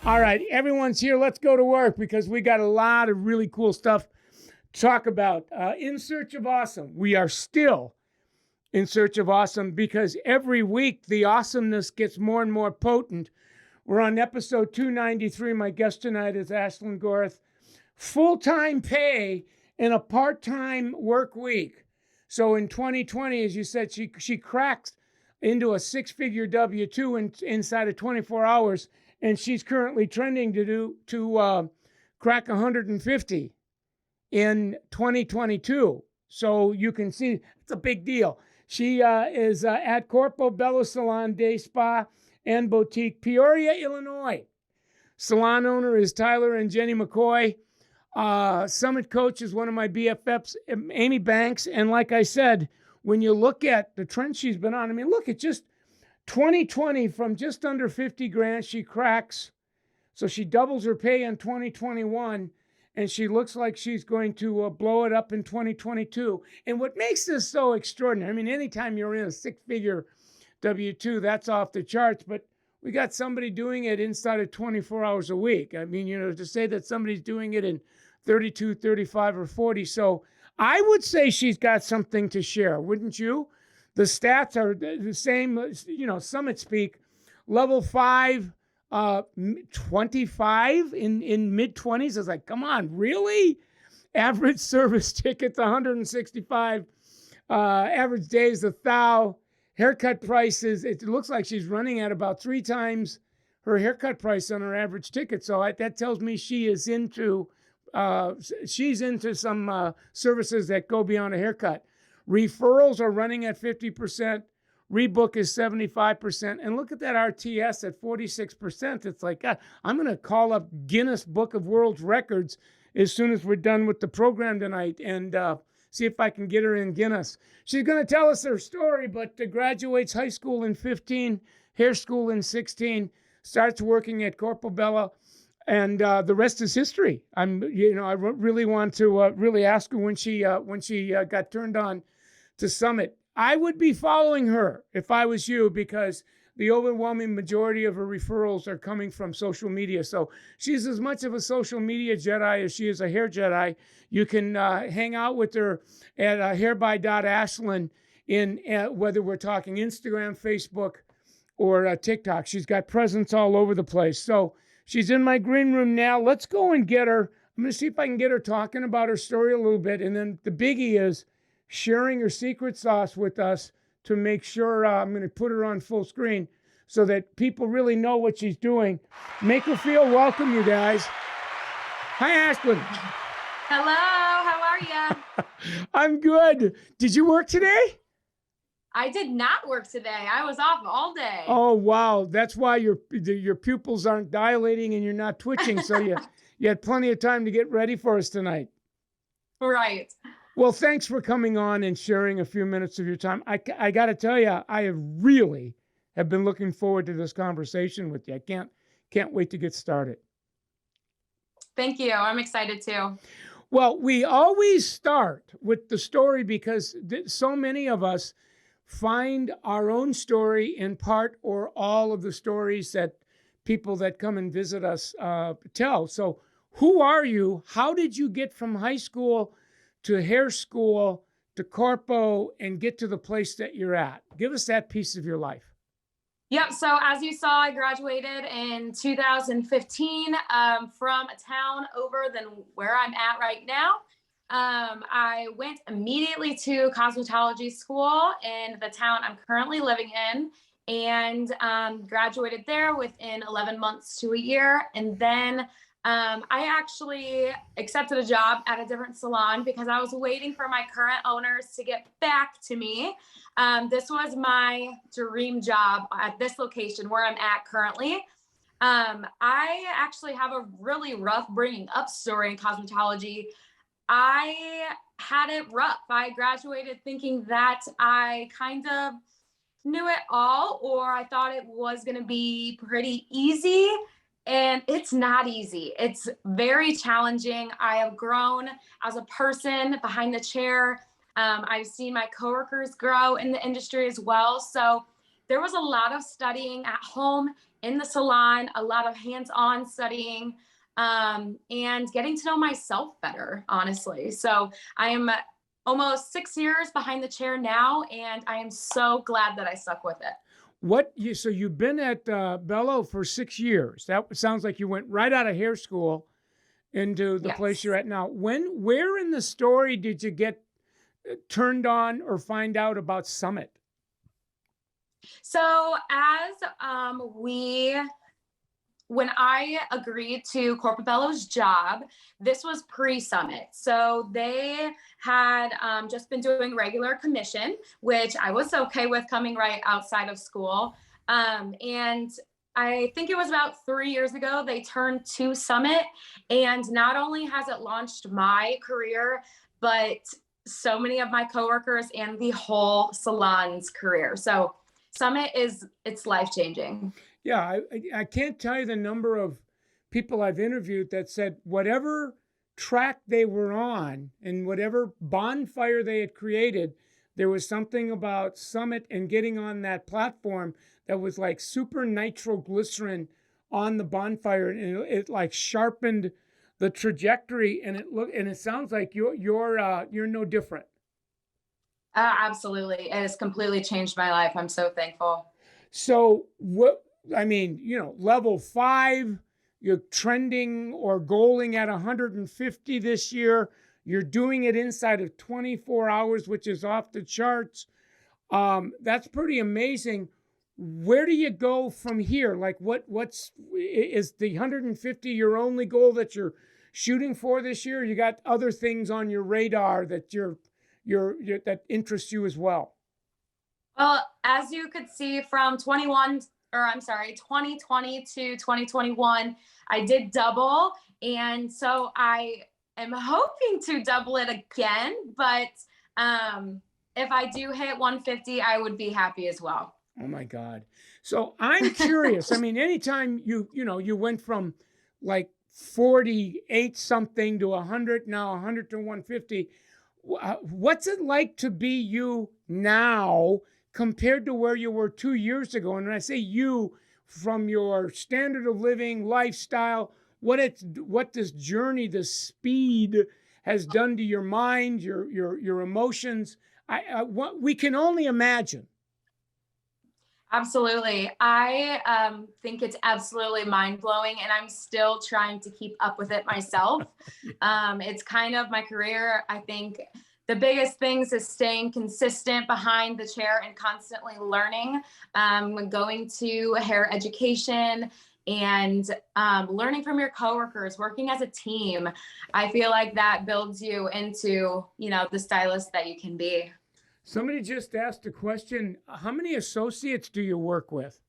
All right, everyone's here. Let's go to work because we got a lot of really cool stuff to talk about. In Search of Awesome. We are still in search of awesome because every week the awesomeness gets more and more potent. We're on episode 293. My guest tonight is Ashlin Goreth. Full-time pay in a part-time work week. So in 2020, as you said, she cracks into a six-figure W-2 inside of 24 hours, and she's currently trending to crack 150 in 2022. So you can see it's a big deal. She is at Corpo, Bello, Salon, Day Spa, and Boutique, Peoria, Illinois. Salon owner is Tyler and Jenny McCoy. Summit coach is one of my BFFs, Amy Banks. And like I said, when you look at the trend she's been on, I mean, look at just 2020 from just under 50 grand, she cracks. So she doubles her pay in 2021, and she looks like she's going to blow it up in 2022. And what makes this so extraordinary, I mean, anytime you're in a six-figure W-2, that's off the charts, but we got somebody doing it inside of 24 hours a week. I mean, to say that somebody's doing it in 32, 35, or 40. So I would say she's got something to share, wouldn't you? The stats are the same, Summit speak. Level 5, 25 in mid-20s. I was like, come on, really? Average service tickets, 165. Average days, 1,000. Haircut prices, it looks like she's running at about 3 times her haircut price on her average ticket. So that tells me she is into some services that go beyond a haircut. Referrals are running at 50%. Rebook is 75%. And look at that RTS at 46%. It's like, God, I'm going to call up Guinness Book of World Records as soon as we're done with the program tonight and see if I can get her in Guinness. She's going to tell us her story, but graduates high school in 15, hair school in 16, starts working at Corpo Bello, and the rest is history. I really want to really ask her when she got turned on to Summit. I would be following her if I was you, because the overwhelming majority of her referrals are coming from social media. So she's as much of a social media Jedi as she is a hair Jedi. You can hang out with her at hairby.ashlin whether we're talking Instagram, Facebook, or TikTok. She's got presence all over the place. So she's in my green room now. Let's go and get her. I'm going to see if I can get her talking about her story a little bit. And then the biggie is sharing her secret sauce with us to make sure I'm going to put her on full screen so that people really know what she's doing. Make her feel welcome, you guys. Hi, Ashlin. Hello, how are you? I'm good. Did you work today? I did not work today. I was off all day. Oh, wow. That's why your pupils aren't dilating and you're not twitching. So you had plenty of time to get ready for us tonight. Right. Well, thanks for coming on and sharing a few minutes of your time. I got to tell you, I really have been looking forward to this conversation with you. I can't wait to get started. Thank you. I'm excited too. Well, we always start with the story because so many of us find our own story in part or all of the stories that people that come and visit us tell. So who are you? How did you get from high school to hair school to Corpo and get to the place that you're at? Give us that piece of your life. Yep. So as you saw, I graduated in 2015 from a town over than where I'm at right now. I went immediately to cosmetology school in the town I'm currently living in and graduated there within 11 months to a year. And then I actually accepted a job at a different salon because I was waiting for my current owners to get back to me. This was my dream job at this location where I'm at currently. I actually have a really rough bringing up story in cosmetology. I had it rough. I graduated thinking that I kind of knew it all, or I thought it was going to be pretty easy. And it's not easy. It's very challenging. I have grown as a person behind the chair. I've seen my coworkers grow in the industry as well. So there was a lot of studying at home, in the salon, a lot of hands-on studying, and getting to know myself better, honestly. So I am almost 6 years behind the chair now, and I am so glad that I stuck with it. So you've been at Bello for 6 years. That sounds like you went right out of hair school into the place you're Yes. at now. Where in the story did you get turned on or find out about Summit? So as when I agreed to Corpo Bello's job, this was pre-summit. So they had just been doing regular commission, which I was okay with coming right outside of school. And I think it was about 3 years ago, they turned to Summit. And not only has it launched my career, but so many of my coworkers and the whole salon's career. So Summit it's life-changing. Yeah, I can't tell you the number of people I've interviewed that said whatever track they were on and whatever bonfire they had created, there was something about Summit and getting on that platform that was like super nitroglycerin on the bonfire, and it like sharpened the trajectory, and it sounds like you're no different. Absolutely. It has completely changed my life. I'm so thankful. So I mean, level 5, you're trending or goaling at 150 this year. You're doing it inside of 24 hours, which is off the charts. That's pretty amazing. Where do you go from here? Like is the 150 your only goal that you're shooting for this year? You got other things on your radar that that interest you as well? Well, as you could see from 2020 to 2021, I did double. And so I am hoping to double it again. But if I do hit 150, I would be happy as well. Oh my God. So I'm curious. I mean, anytime you went from like 48 something to 100, now 100 to 150, what's it like to be you now compared to where you were 2 years ago? And when I say you, from your standard of living, lifestyle, what this journey, this speed has done to your mind, your emotions, we can only imagine. Absolutely. I think it's absolutely mind-blowing, and I'm still trying to keep up with it myself. It's kind of my career. I think the biggest things is staying consistent behind the chair and constantly learning, going to hair education and learning from your coworkers, working as a team. I feel like that builds you into, the stylist that you can be. Somebody just asked a question. How many associates do you work with?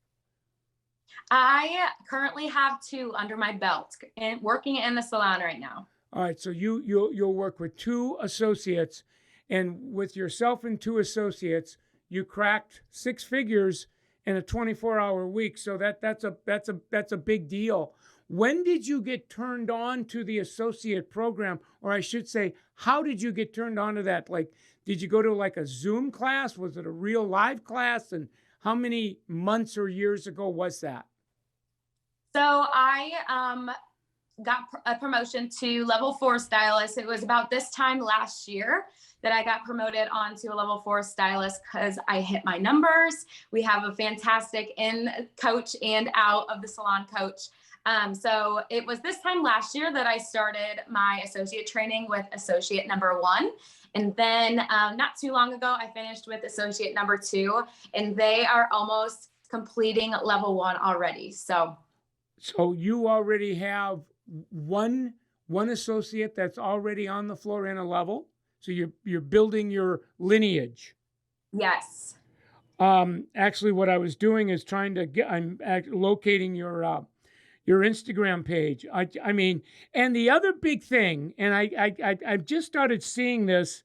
I currently have 2 under my belt and working in the salon right now. All right, so you'll work with 2 associates, and with yourself and 2 associates, you cracked 6 figures in a 24-hour week. So that's a big deal. When did you get turned on to the associate program? Or I should say, how did you get turned on to that? Like, did you go to like a Zoom class? Was it a real live class? And how many months or years ago was that? So I got a promotion to level 4 stylist. It was about this time last year that I got promoted onto a level 4 stylist because I hit my numbers. We have a fantastic in coach and out of the salon coach. So it was this time last year that I started my associate training with associate number 1. And then not too long ago, I finished with associate number 2, and they are almost completing level 1 already. So you already have one associate that's already on the floor in a level. So you're building your lineage. Yes. Actually, what I was doing is I'm locating your Instagram page. I mean, and the other big thing, and I've just started seeing this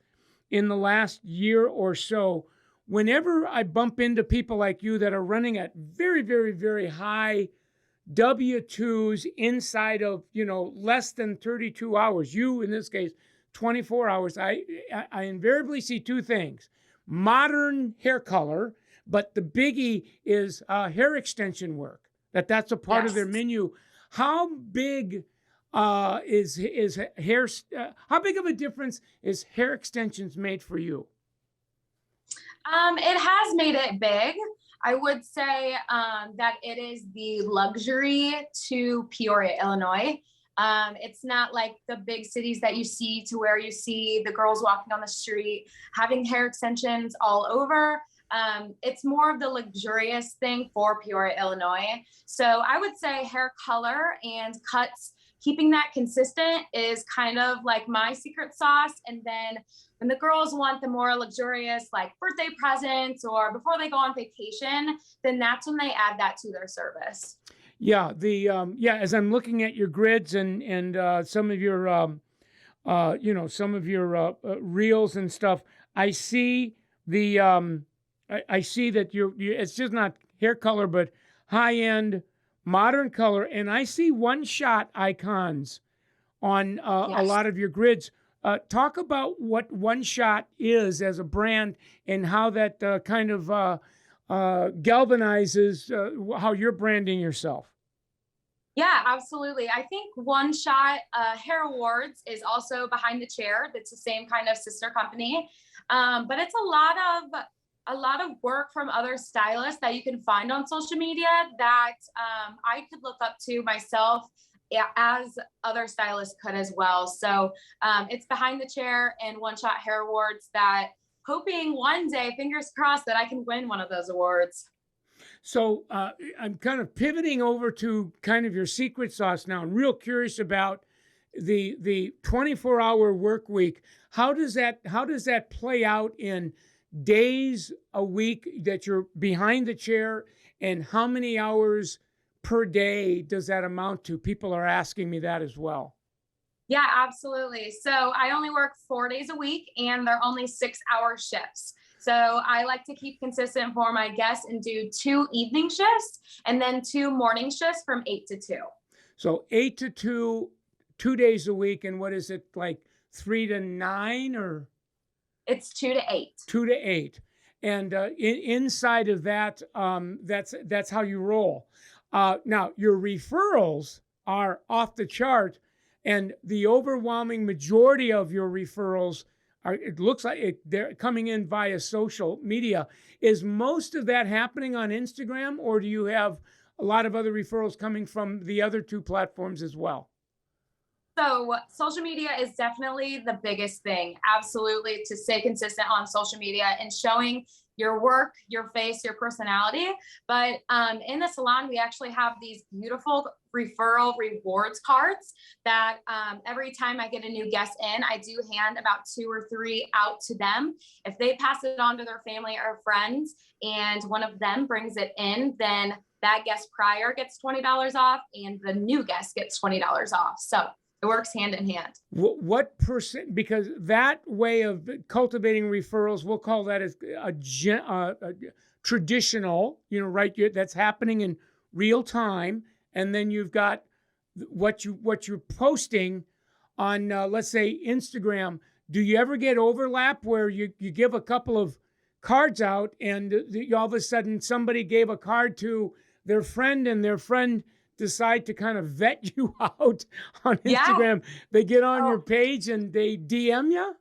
in the last year or so. Whenever I bump into people like you that are running at very, very, very high W-2s inside of, less than 32 hours, you in this case, 24 hours, I invariably see 2 things: modern hair color, but the biggie is hair extension work. That's a part of their Yes. menu. How big is hair? How big of a difference is hair extensions made for you? It has made it big. I would say that it is the luxury to Peoria, Illinois. It's not like the big cities that you see to where you see the girls walking on the street having hair extensions all over. It's more of the luxurious thing for Peoria, Illinois. So I would say hair color and cuts, keeping that consistent is kind of like my secret sauce. And then when the girls want the more luxurious, like birthday presents or before they go on vacation, then that's when they add that to their service. Yeah, as I'm looking at your grids and some of your some of your reels and stuff, I see the I see that it's just not hair color, but high end modern color, and I see one shot icons on a lot of your grids. Talk about what One Shot is as a brand and how that kind of galvanizes how you're branding yourself. Yeah, absolutely. I think One Shot Hair Awards is also behind the chair. That's the same kind of sister company, but it's a lot of work from other stylists that you can find on social media that I could look up to myself, as other stylists could as well. So it's behind the chair and One Shot Hair Awards that hoping one day, fingers crossed, that I can win one of those awards. So I'm kind of pivoting over to kind of your secret sauce now. I'm real curious about the 24-hour work week. How does that play out in days a week that you're behind the chair, and how many hours per day does that amount to? People are asking me that as well. Yeah, absolutely. So I only work 4 days a week and they're only 6-hour shifts. So I like to keep consistent for my guests and do 2 evening shifts and then 2 morning shifts from 8 to 2. So 8 to 2, 2 days a week. And what is it, like 3 to 9 or? It's 2 to 8. 2 to 8. And inside of that, that's how you roll. Now, your referrals are off the chart, and the overwhelming majority of your referrals it looks like they're coming in via social media. Is most of that happening on Instagram, or do you have a lot of other referrals coming from the other 2 platforms as well? So social media is definitely the biggest thing. Absolutely, to stay consistent on social media and showing your work, your face, your personality. But in the salon, we actually have these beautiful referral rewards cards that every time I get a new guest in, I do hand about 2 or 3 out to them. If they pass it on to their family or friends and one of them brings it in, then that guest prior gets $20 off and the new guest gets $20 off. So it works hand in hand. What percent? Because that way of cultivating referrals, we'll call that as a traditional, right? That's happening in real time, and then you've got what you're posting on, let's say, Instagram. Do you ever get overlap where you give a couple of cards out, and all of a sudden somebody gave a card to their friend, and their friend decide to kind of vet you out on Instagram? Yeah. They get on your page and they DM you?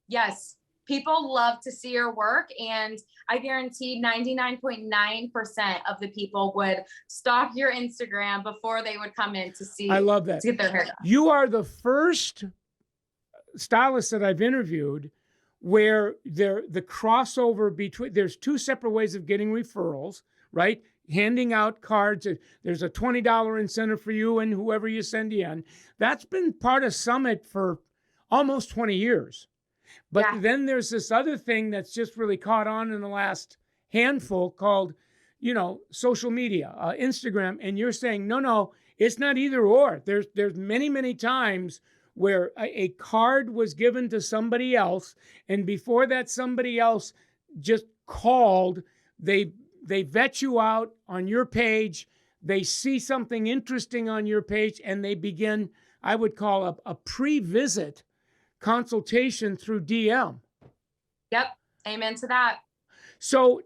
Yes. People love to see your work, and I guarantee 99.9% of the people would stalk your Instagram before they would come in to see. I love that. To get their hair done. You are the first stylist that I've interviewed where the crossover between, there's 2 separate ways of getting referrals, right? Handing out cards. There's a $20 incentive for you and whoever you send in. That's been part of Summit for almost 20 years. But then there's this other thing that's just really caught on in the last handful called, social media, Instagram. And you're saying, no, it's not either or. There's many, many times where a card was given to somebody else, and before that somebody else just called, they vet you out on your page, they see something interesting on your page, and they begin, I would call a pre-visit consultation through DM. Yep. Amen to that. So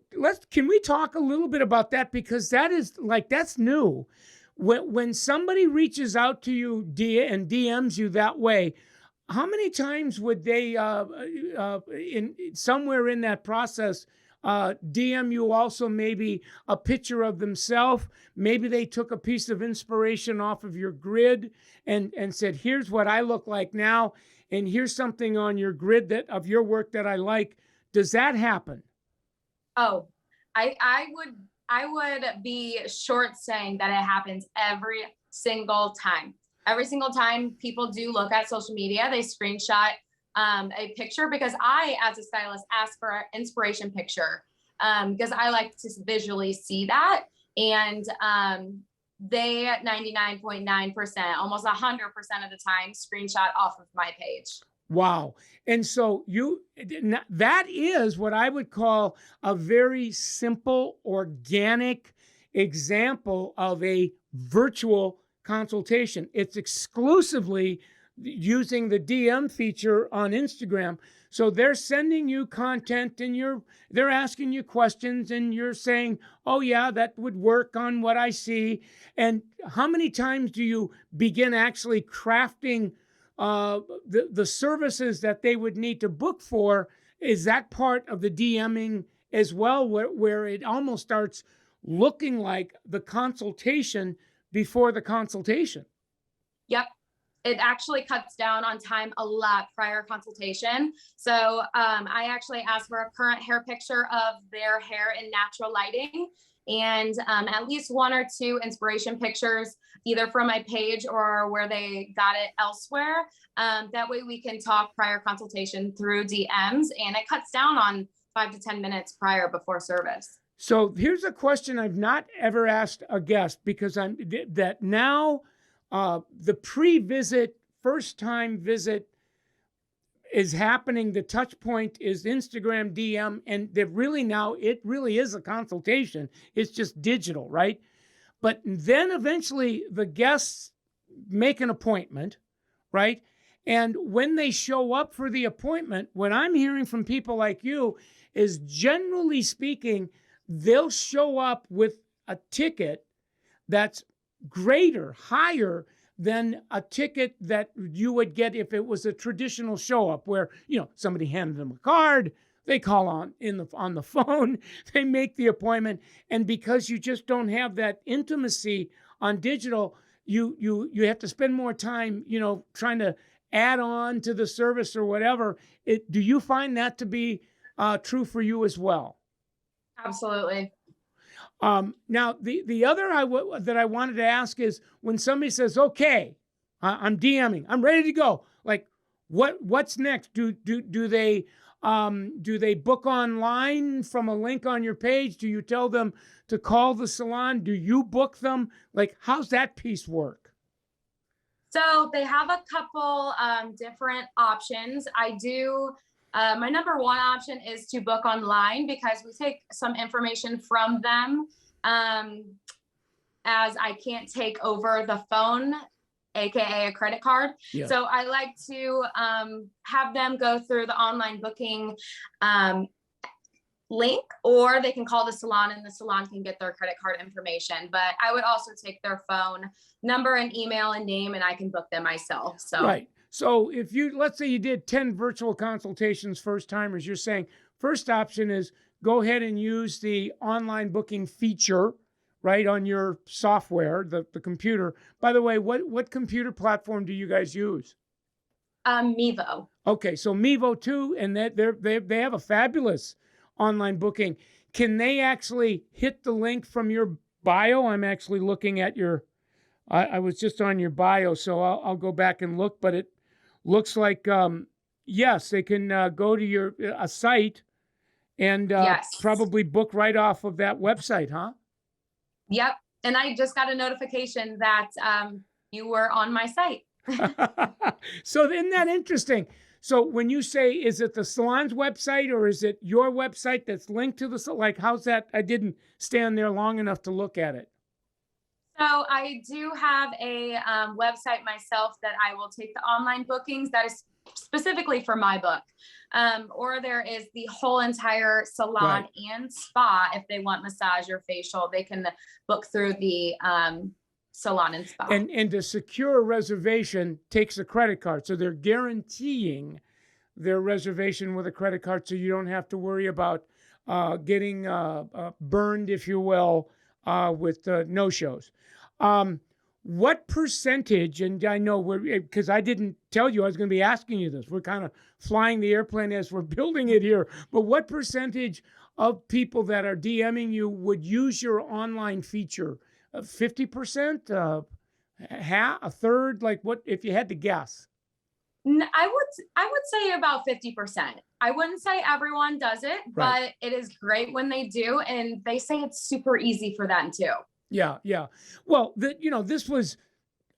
can we talk a little bit about that? Because that is like, that's new. When somebody reaches out to you and DMs you that way, how many times would they, in somewhere in that process, DM you also maybe a picture of themselves? Maybe they took a piece of inspiration off of your grid and said, here's what I look like now, and here's something on your grid that of your work that I like. Does that happen? Oh, I would be short saying that it happens every single time. Every single time people do look at social media, they screenshot a picture, because I, as a stylist, ask for an inspiration picture because I like to visually see that. And they 99.9%, almost 100% of the time, screenshot off of my page. Wow. And so that is what I would call a very simple, organic example of a virtual consultation. It's exclusively using the DM feature on Instagram. So they're sending you content and they're asking you questions and you're saying, oh yeah, that would work on what I see. And how many times do you begin actually crafting the services that they would need to book for? Is that part of the DMing as well, where it almost starts looking like the consultation before the consultation? Yep. It actually cuts down on time a lot prior consultation. So I actually ask for a current hair picture of their hair in natural lighting, and at least 1 or 2 inspiration pictures, either from my page or where they got it elsewhere. That way we can talk prior consultation through DMs, and it cuts down on 5 to 10 minutes prior before service. So here's a question I've not ever asked a guest, because the pre-visit, first-time visit is happening. The touch point is Instagram DM, and it really is a consultation. It's just digital, right? But then eventually the guests make an appointment, right? And when they show up for the appointment, what I'm hearing from people like you is, generally speaking, they'll show up with a ticket that's greater, higher than a ticket that you would get if it was a traditional show up, where somebody handed them a card, they call on the phone, they make the appointment, and because you just don't have that intimacy on digital, you have to spend more time trying to add on to the service or whatever. Do you find that to be true for you as well? Absolutely. Now, the other that I wanted to ask is, when somebody says, okay, I'm DMing, I'm ready to go, like, what's next? Do they book online from a link on your page? Do you tell them to call the salon? Do you book them? Like, how's that piece work? So they have a couple different options. My number one option is to book online, because we take some information from them, as I can't take over the phone, AKA a credit card. Yeah. So I like to have them go through the online booking link, or they can call the salon and the salon can get their credit card information. But I would also take their phone number and email and name, and I can book them myself. So right. So if let's say you did 10 virtual consultations, first timers, you're saying first option is go ahead and use the online booking feature, right, on your software, the computer. By the way, what computer platform do you guys use? Mevo. Okay, so Mevo too, and they have a fabulous online booking. Can they actually hit the link from your bio? I'm actually looking at I was just on your bio, so I'll go back and look, but it looks like, yes, they can go to a site and yes, probably book right off of that website, huh? Yep. And I just got a notification that you were on my site. So isn't that interesting? So when you say, is it the salon's website or is it your website that's linked to the, like, how's that? I didn't stand there long enough to look at it. So I do have a website myself that I will take the online bookings. That is specifically for my book. Or there is the whole entire salon Right. and spa. If they want massage or facial, they can book through the salon and spa. And to secure a reservation takes a credit card. So they're guaranteeing their reservation with a credit card, so you don't have to worry about getting burned, if you will, with no-shows. What percentage, and I know because I didn't tell you I was going to be asking you this. We're kind of flying the airplane as we're building it here. But what percentage of people that are DMing you would use your online feature? 50%? Half? A third? Like what, if you had to guess? I would say about 50%. I wouldn't say everyone does it, Right. but it is great when they do. And they say it's super easy for them too. Yeah, yeah. Well, this was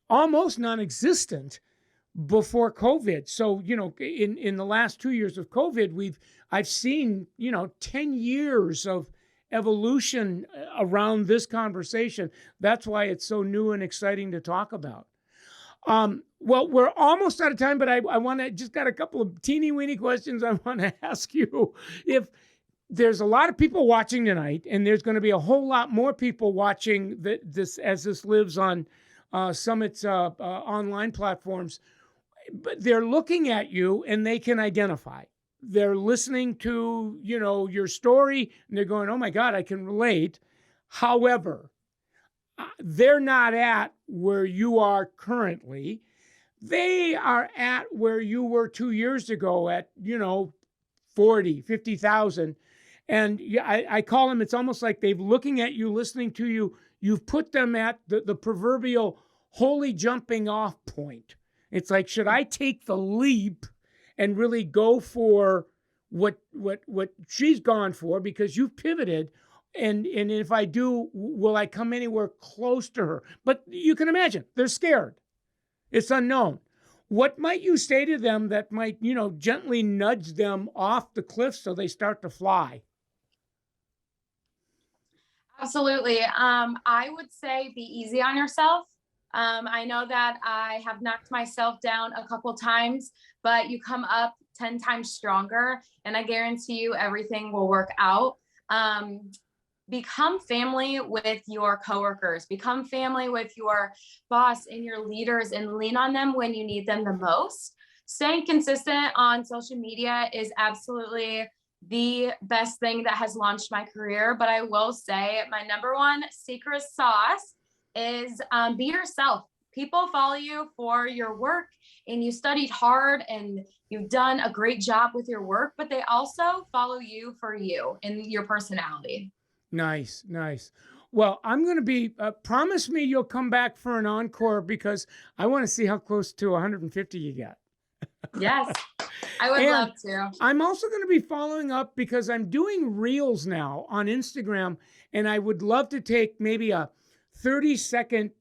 almost non-existent before COVID. So, in the last 2 years of COVID, I've seen, 10 years of evolution around this conversation. That's why it's so new and exciting to talk about. Well, we're almost out of time, but I want to just got a couple of teeny weeny questions I want to ask you. If there's a lot of people watching tonight, and there's going to be a whole lot more people watching this as this lives on Summit's online platforms, but they're looking at you and they can identify. They're listening to, your story, and they're going, oh my God, I can relate. However, they're not at where you are currently. They are at where you were 2 years ago at, 40, 50,000. And I call them, it's almost like they've looking at you, listening to you. You've put them at the proverbial holy jumping off point. It's like, should I take the leap and really go for what she's gone for, because you've pivoted? And if I do, will I come anywhere close to her? But you can imagine, they're scared. It's unknown. What might you say to them that might, gently nudge them off the cliff so they start to fly? Absolutely. I would say be easy on yourself. I know that I have knocked myself down a couple times, but you come up 10 times stronger, and I guarantee you everything will work out. Become family with your coworkers, become family with your boss and your leaders, and lean on them when you need them the most. Staying consistent on social media is absolutely the best thing that has launched my career. But I will say my number one secret sauce is be yourself. People follow you for your work, and you studied hard and you've done a great job with your work, but they also follow you for you and your personality. Nice, nice. Well, I'm going to be, promise me you'll come back for an encore, because I want to see how close to 150 you get. Yes, I would love to. I'm also going to be following up because I'm doing reels now on Instagram, and I would love to take maybe a 30-second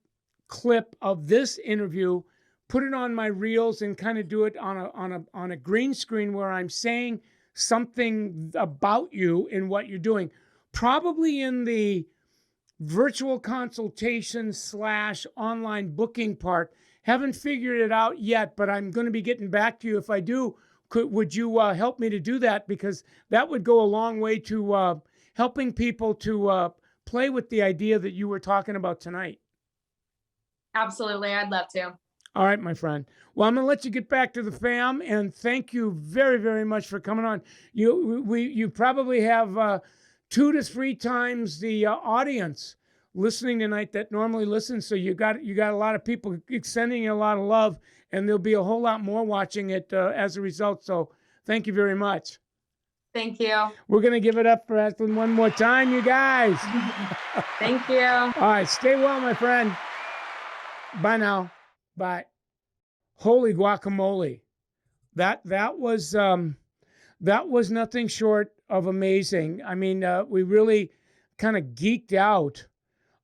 clip of this interview, put it on my reels, and kind of do it on a green screen where I'm saying something about you and what you're doing. Probably in the virtual consultation / online booking part. Haven't figured it out yet, but I'm going to be getting back to you. If I do, would you help me to do that? Because that would go a long way to helping people to play with the idea that you were talking about tonight. Absolutely. I'd love to. All right, my friend. Well, I'm going to let you get back to the fam, and thank you very, very much for coming on. You probably have 2 to 3 times the audience listening tonight that normally listens. So you got a lot of people sending you a lot of love, and there'll be a whole lot more watching it as a result. So thank you very much. Thank you. We're going to give it up for Ashlin one more time, you guys. Thank you. All right. Stay well, my friend. Bye now. Bye. Holy guacamole. That was nothing short of amazing. I mean, we really kind of geeked out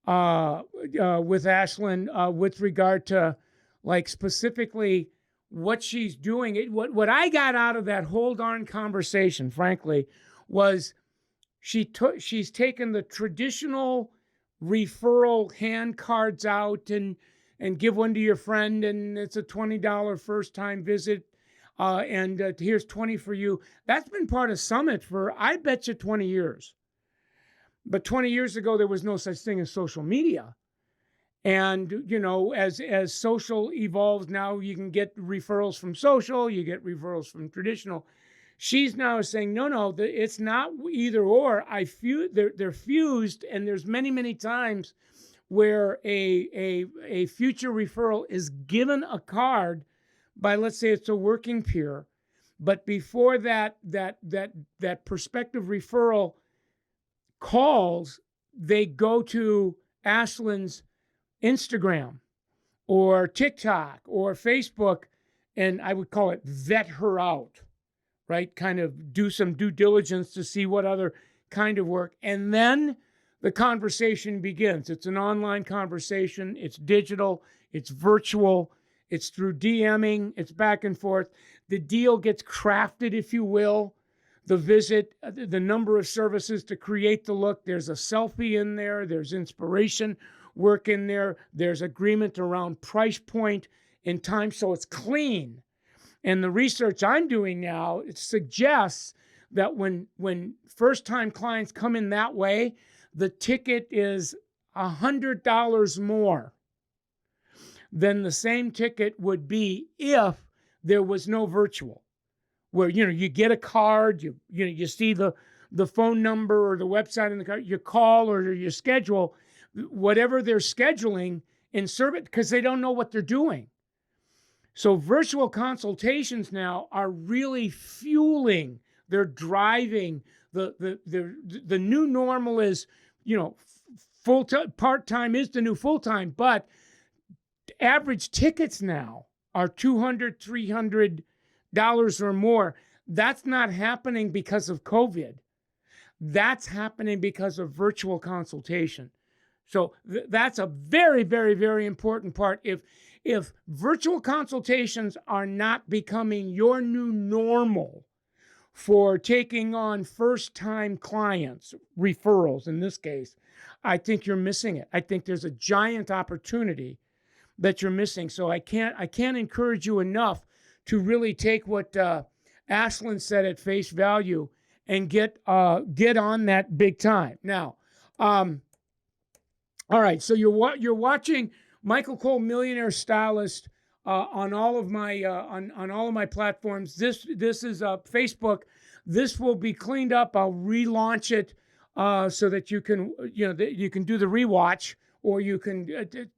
with Ashlin with regard to, like, specifically what she's doing. What I got out of that whole darn conversation, frankly, was she's taken the traditional referral hand cards out and give one to your friend, and it's a $20 first time visit. and here's 20 for you. That's been part of Summit for, I bet you, 20 years. But 20 years ago, there was no such thing as social media. And, you know, as social evolves now, you can get referrals from social, you get referrals from traditional. She's now saying, no, it's not either or. They're fused, and there's many, many times where a future referral is given a card by, let's say it's a working peer, but before that prospective referral calls, they go to Ashlin's Instagram or TikTok or Facebook, and I would call it vet her out, right? Kind of do some due diligence to see what other kind of work. And then the conversation begins. It's an online conversation. It's digital. It's virtual. It's through DMing. It's back and forth. The deal gets crafted, if you will. The visit, the number of services to create the look. There's a selfie in there. There's inspiration work in there. There's agreement around price point and time. So it's clean. And the research I'm doing now, it suggests that when first-time clients come in that way, the ticket is $100 more than the same ticket would be if there was no virtual. Where, you know, you get a card, you see the phone number or the website in the card, you call or you schedule whatever they're scheduling and serve it because they don't know what they're doing. So virtual consultations now are really fueling, they're driving the new normal is, you know, full-time, part-time is the new full-time, but average tickets now are $200, $300 or more. That's not happening because of COVID. That's happening because of virtual consultation. So that's a very, very, very important part. If virtual consultations are not becoming your new normal for taking on first-time clients, referrals in this case, I think you're missing it. I think there's a giant opportunity that you're missing. So I can't encourage you enough to really take what Ashlin said at face value and get on that big time. Now, all right, so you're watching Michael Cole, Millionaire Stylist, on all of my on all of my platforms. This is Facebook. This will be cleaned up. I'll relaunch it so that you can you can do the rewatch, or you can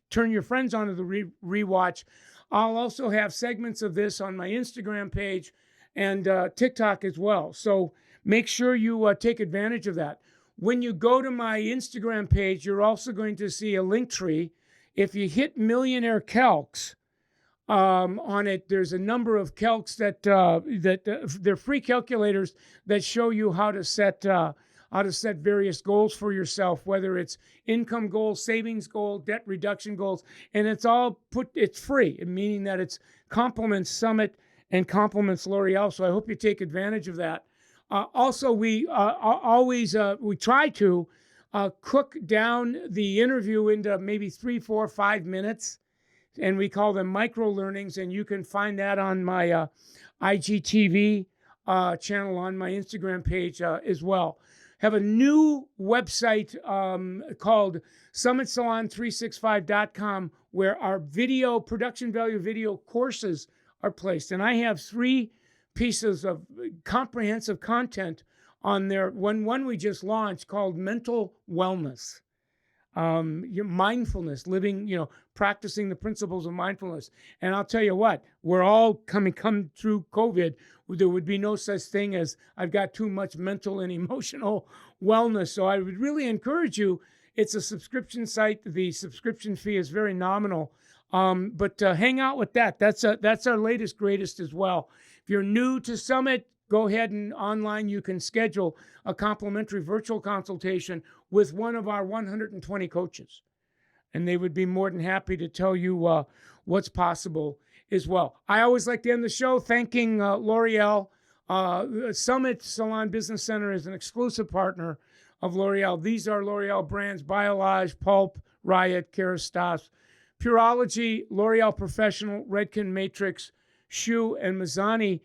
turn your friends onto the rewatch. I'll also have segments of this on my Instagram page and TikTok as well. So make sure you take advantage of that. When you go to my Instagram page, you're also going to see a link tree. If you hit Millionaire Calcs on it, there's a number of calcs that they're free calculators that show you how to set various goals for yourself, whether it's income goals, savings goal, debt reduction goals, and it's free, meaning that it's complements Summit and complements L'Oreal. So I hope you take advantage of that. Also, we try to cook down the interview into maybe 3, 4, 5 minutes, and we call them micro learnings. And you can find that on my IGTV channel on my Instagram page as well. Have a new website called SummitSalon365.com where our video production value video courses are placed, and I have 3 pieces of comprehensive content on there. One we just launched called Mental Wellness, your mindfulness, living, practicing the principles of mindfulness. And I'll tell you what, we're all come through COVID. There would be no such thing as I've got too much mental and emotional wellness. So I would really encourage you. It's a subscription site. The subscription fee is very nominal. But hang out with that. That's our latest, greatest as well. If you're new to Summit, go ahead and online you can schedule a complimentary virtual consultation with one of our 120 coaches. And they would be more than happy to tell you what's possible as well. I always like to end the show thanking L'Oreal. Summit Salon Business Center is an exclusive partner of L'Oreal. These are L'Oreal brands: Biolage, Pulp, Riot, Kerastase, Pureology, L'Oreal Professional, Redken Matrix, Shu and Mazzani,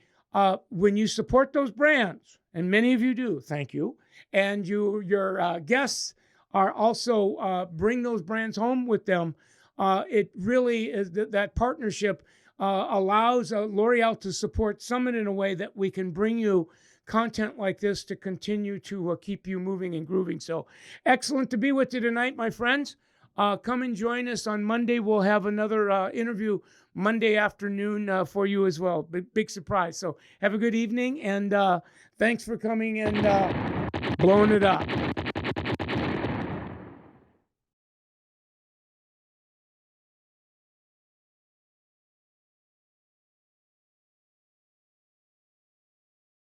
when you support those brands, and many of you do, thank you, and your guests are also bring those brands home with them, it really is that partnership allows L'Oreal to support Summit in a way that we can bring you content like this to continue to keep you moving and grooving. So excellent to be with you tonight, my friends. Come and join us on Monday. We'll have another interview Monday afternoon for you as well. Big surprise. So have a good evening, and thanks for coming and blowing it up.